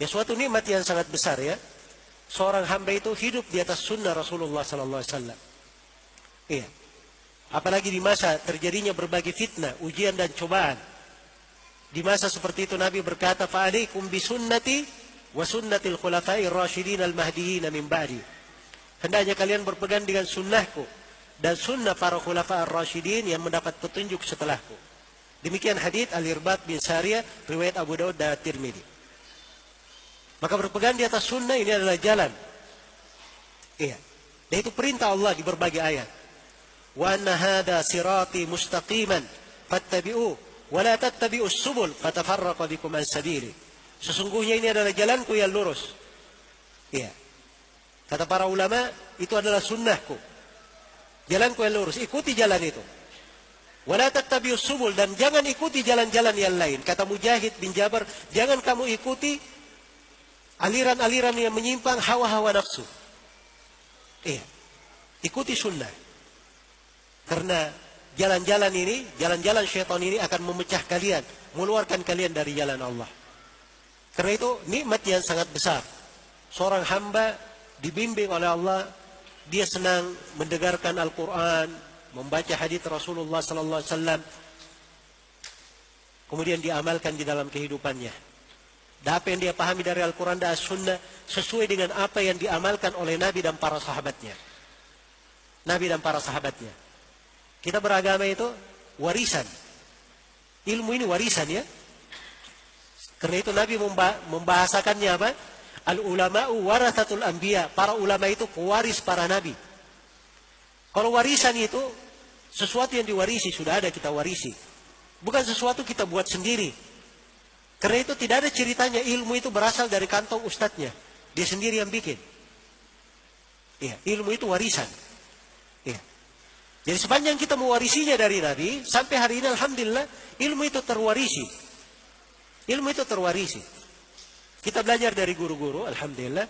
Ya suatu nikmat yang sangat besar ya. Seorang hamba itu hidup di atas sunnah Rasulullah sallallahu alaihi wasallam. Iya. Apalagi di masa terjadinya berbagai fitnah, ujian dan cobaan. Di masa seperti itu Nabi berkata, "Fa'alaikum bisunnati wa sunnatil khulafa'ir rasyidin al-mahdiyyin min ba'di." Hendaknya kalian berpegang dengan sunnahku dan sunnah para khulafa ar-rasyidin yang mendapat petunjuk setelahku. Demikian hadits Al-Irbad bin Sariyah riwayat Abu Daud dan Tirmidzi. Maka berpegang di atas sunnah ini adalah jalan. Iya. Dan itu perintah Allah di berbagai ayat. Wa anna hadha sirati mustaqiman fattabi'u wa la tattabi'us subul fatafarraqa bikum an sabili. Sesungguhnya ini adalah jalanku yang lurus. Iya. Kata para ulama, itu adalah sunnahku. Jalanku yang lurus, ikuti jalan itu. Wa la tattabi'us subul, dan jangan ikuti jalan-jalan yang lain. Kata Mujahid bin Jabar, jangan kamu ikuti aliran-aliran yang menyimpang hawa-hawa nafsu. Iya. Ikuti sunnah. Karena jalan-jalan ini, jalan-jalan syaitan ini akan memecah kalian, mengeluarkan kalian dari jalan Allah. Karena itu nikmat yang sangat besar. Seorang hamba dibimbing oleh Allah, dia senang mendengarkan Al-Quran, membaca hadits Rasulullah sallallahu alaihi wasallam, kemudian diamalkan di dalam kehidupannya. Dan apa yang dia pahami dari Al-Quran dan As-Sunnah sesuai dengan apa yang diamalkan oleh Nabi dan para sahabatnya. Nabi dan para sahabatnya. Kita beragama itu warisan. Ilmu ini warisan ya. Karena itu Nabi membahasakannya apa? Al-ulama'u warathatul anbiya. Para ulama itu pewaris para nabi. Kalau warisan itu sesuatu yang diwarisi, sudah ada kita warisi. Bukan sesuatu kita buat sendiri. Karena itu tidak ada ceritanya ilmu itu berasal dari kantong ustadznya. Dia sendiri yang bikin. Iya, ilmu itu warisan. Iya. Jadi sepanjang kita mewarisinya dari Nabi, sampai hari ini alhamdulillah ilmu itu terwarisi. Ilmu itu terwarisi. Kita belajar dari guru-guru, alhamdulillah.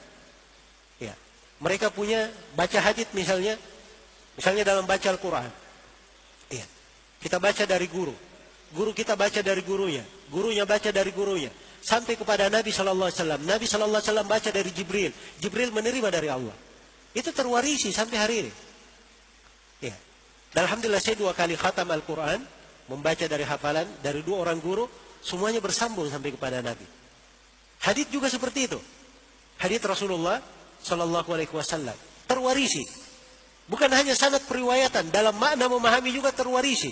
Ya. Mereka punya baca hadits misalnya dalam baca Al-Quran. Ya. Kita baca dari guru. Guru kita baca dari gurunya. Gurunya baca dari gurunya. Sampai kepada Nabi sallallahu alaihi wasallam. Nabi sallallahu alaihi wasallam baca dari Jibril. Jibril menerima dari Allah. Itu terwarisi sampai hari ini. Ya. Dan alhamdulillah saya 2 kali khatam Al-Quran, membaca dari hafalan, dari 2 orang guru, semuanya bersambung sampai kepada Nabi. Hadits juga seperti itu. Hadits Rasulullah sallallahu alaihi wasallam terwarisi. Bukan hanya sanad periwayatan, dalam makna memahami juga terwarisi.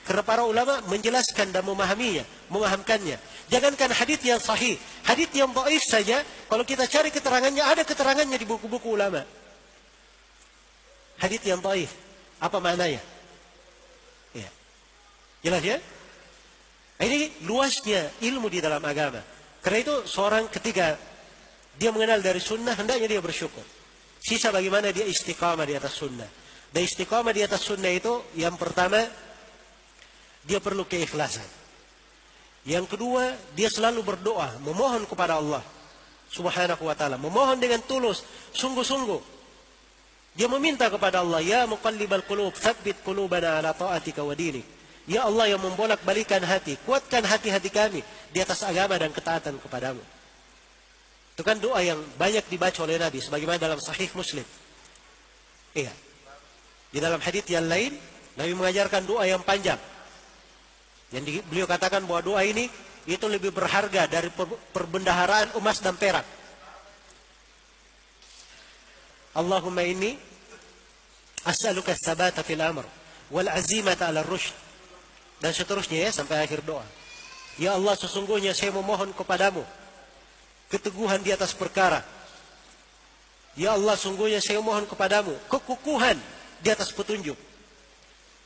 Karena para ulama menjelaskan dan memahaminya, memahamkannya. Jangankan hadits yang sahih, hadits yang dhaif saja, kalau kita cari keterangannya, ada keterangannya di buku-buku ulama. Hadits yang dhaif, apa maknanya? Ya. Jelas ya? Ini luasnya ilmu di dalam agama. Karena itu seorang ketika dia mengenal dari sunnah, hendaknya dia bersyukur. Sisa bagaimana dia istiqamah di atas sunnah. Dan istiqamah di atas sunnah itu, yang pertama, dia perlu keikhlasan. Yang kedua, dia selalu berdoa, memohon kepada Allah Subhanahu wa ta'ala. Memohon dengan tulus, sungguh-sungguh. Dia meminta kepada Allah, ya muqallibal qulub, tsabbit qulubana ala ta'atika wa dinik. Ya Allah yang membolak-balikan hati, kuatkan hati-hati kami di atas agama dan ketaatan kepadamu. Itu kan doa yang banyak dibaca oleh Nabi, sebagaimana dalam Sahih Muslim. Iya. Di dalam hadits yang lain, Nabi mengajarkan doa yang panjang. Yang beliau katakan bahwa doa ini itu lebih berharga dari perbendaharaan emas dan perak. Allahumma inni as'aluka ats-tsabata fil amr wal 'azimata 'ala ar-rusyd, dan seterusnya ya sampai akhir doa. Ya Allah, sesungguhnya saya memohon kepadamu keteguhan di atas perkara. Ya Allah, sungguhnya saya mohon kepadamu kekukuhan di atas petunjuk.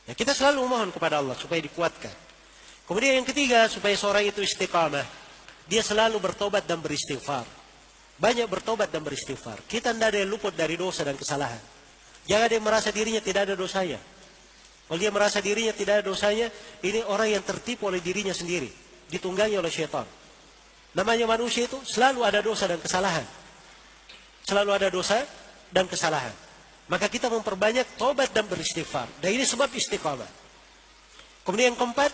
Ya, kita selalu memohon kepada Allah supaya dikuatkan. Kemudian yang ketiga, supaya seorang itu istiqamah, dia selalu bertobat dan beristighfar. Banyak bertobat dan beristighfar. Kita tidak ada yang luput dari dosa dan kesalahan. Jangan ada yang merasa dirinya tidak ada dosanya. Kalau dia merasa dirinya tidak ada dosanya, ini orang yang tertipu oleh dirinya sendiri, ditunggangi oleh syaitan. Namanya manusia itu selalu ada dosa dan kesalahan. Selalu ada dosa dan kesalahan. Maka kita memperbanyak tobat dan beristighfar. Dan ini sebab istiqamah. Kemudian yang keempat,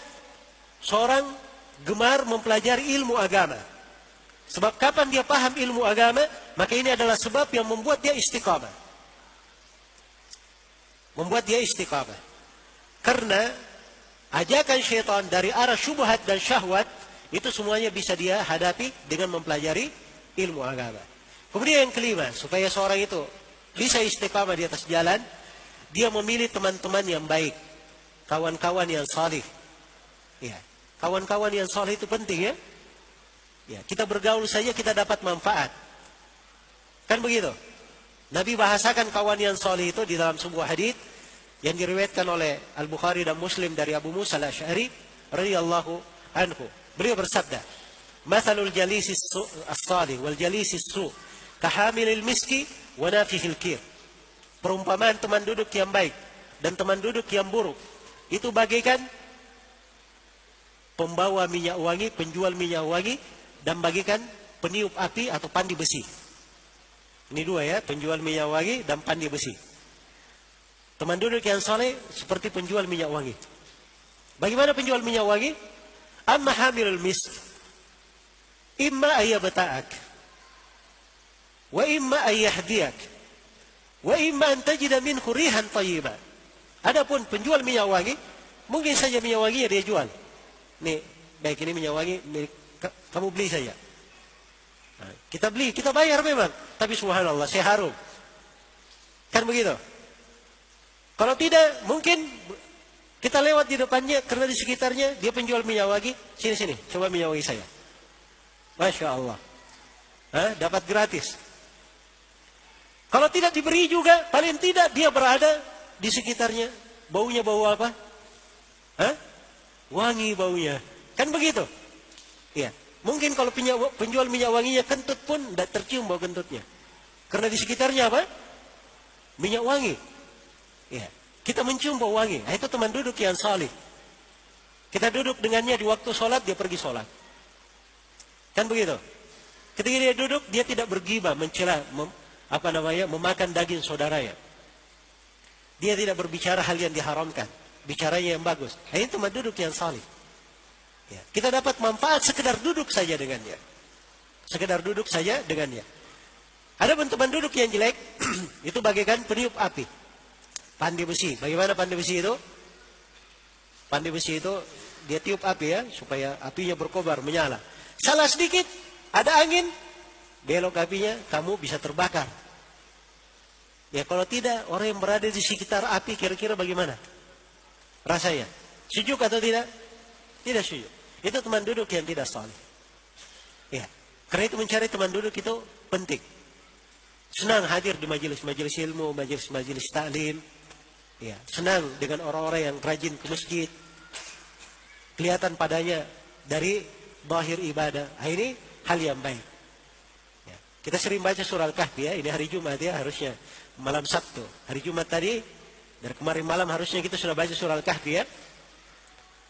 seorang gemar mempelajari ilmu agama. Sebab kapan dia paham ilmu agama, maka ini adalah sebab yang membuat dia istiqamah. Membuat dia istiqamah. Karena ajakan syaitan dari arah syubhat dan syahwat, itu semuanya bisa dia hadapi dengan mempelajari ilmu agama. Kemudian yang kelima, supaya seorang itu bisa istiqamah di atas jalan, dia memilih teman-teman yang baik, kawan-kawan yang salih. Ya, kawan-kawan yang salih itu penting ya. Ya, kita bergaul saja kita dapat manfaat. Kan begitu? Nabi bahasakan kawan yang salih itu di dalam sebuah hadis yang diriwayatkan oleh Al-Bukhari dan Muslim dari Abu Musa Al-Asy'ari radhiyallahu anhu. Beliau bersabda, "Matsalul jalisi as-salih wal jalisi as-su' kahamilil miski wa nafihil kir." Perumpamaan teman duduk yang baik dan teman duduk yang buruk itu bagaikan pembawa minyak wangi, penjual minyak wangi, dan bagikan peniup api atau pandi besi. Ini dua ya, penjual minyak wangi dan pandi besi. Teman duduk yang saleh seperti penjual minyak wangi. Bagaimana penjual minyak wangi? Amma hamilul misk, imma ayyabta'ak, wa imma ayyahdiyak, wa imma an tajida minhu rihan tayyiba. Adapun penjual minyak wangi, mungkin saja minyak wangi dia jual. Nih, baik ini minyak wangi milik kamu beli saja. Nah, kita beli, kita bayar memang. Tapi subhanallah, saya harum. Kan begitu? Kalau tidak, mungkin kita lewat di depannya, karena di sekitarnya dia penjual minyak wangi. Sini, coba minyak wangi saya. Masya Allah. Dapat gratis. Kalau tidak diberi juga, paling tidak dia berada di sekitarnya. Baunya bau apa? Wangi baunya. Kan begitu? Ya, mungkin kalau penjual minyak wanginya kentut pun tidak tercium bau kentutnya. Karena di sekitarnya apa? Minyak wangi. Ya, kita mencium bau wangi. Itu teman duduk yang salih. Kita duduk dengannya di waktu sholat, dia pergi sholat. Kan begitu? Ketika dia duduk, dia tidak bergibah, mencela, memakan daging saudaranya. Dia tidak berbicara hal yang diharamkan. Bicaranya yang bagus. Ini teman duduk yang salih. Ya, kita dapat manfaat sekedar duduk saja dengannya. Sekedar duduk saja dengannya. Ada teman duduk yang jelek, itu bagaikan peniup api. Pandi besi. Bagaimana pandi besi itu? Pandi besi itu, dia tiup api ya, supaya apinya berkobar, menyala. Salah sedikit, ada angin, belok apinya, kamu bisa terbakar. Ya kalau tidak, orang yang berada di sekitar api, kira-kira bagaimana rasanya? Sejuk atau tidak? Tidak sejuk. Itu teman duduk yang tidak saleh. Ya, karena itu mencari teman duduk itu penting. Senang hadir di majelis-majelis ilmu, majelis-majelis taklim. Ya, senang dengan orang-orang yang rajin ke masjid. Kelihatan padanya dari zahir ibadah. Ini hal yang baik. Ya, kita sering baca surah Al-Kahfi ya. Ini hari Jumat ya, harusnya malam Sabtu. Hari Jumat tadi, dari kemarin malam harusnya kita sudah baca surah Al-Kahfi ya.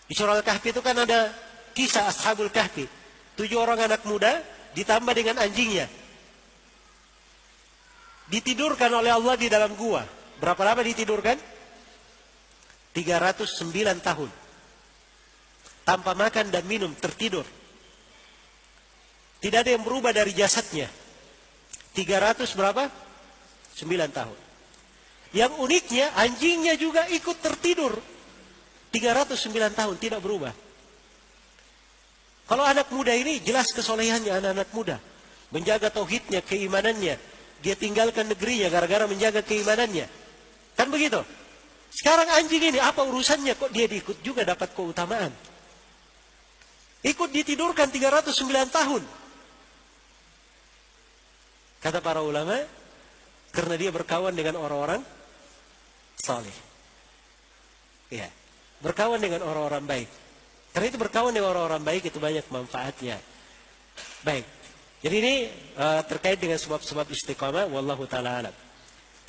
Di surah Al-Kahfi itu kan ada kisah Ashabul Kahfi. 7 orang anak muda ditambah dengan anjingnya. Ditidurkan oleh Allah di dalam gua. Berapa lama ditidurkan? 309 tahun. Tanpa makan dan minum, tertidur. Tidak ada yang berubah dari jasadnya. 300 berapa? 9 tahun. Yang uniknya, anjingnya juga ikut tertidur. 309 tahun, tidak berubah. Kalau anak muda ini, jelas kesolehannya anak-anak muda. Menjaga tauhidnya, keimanannya. Dia tinggalkan negerinya gara-gara menjaga keimanannya. Kan begitu? Sekarang anjing ini, apa urusannya kok dia diikut juga dapat keutamaan? Ikut ditidurkan 309 tahun. Kata para ulama, karena dia berkawan dengan orang-orang saleh. Ya, berkawan dengan orang-orang baik. Karena itu berkawan dengan orang-orang baik itu banyak manfaatnya. Baik. Jadi ini terkait dengan sebab-sebab istiqamah. Wallahu ta'ala alam.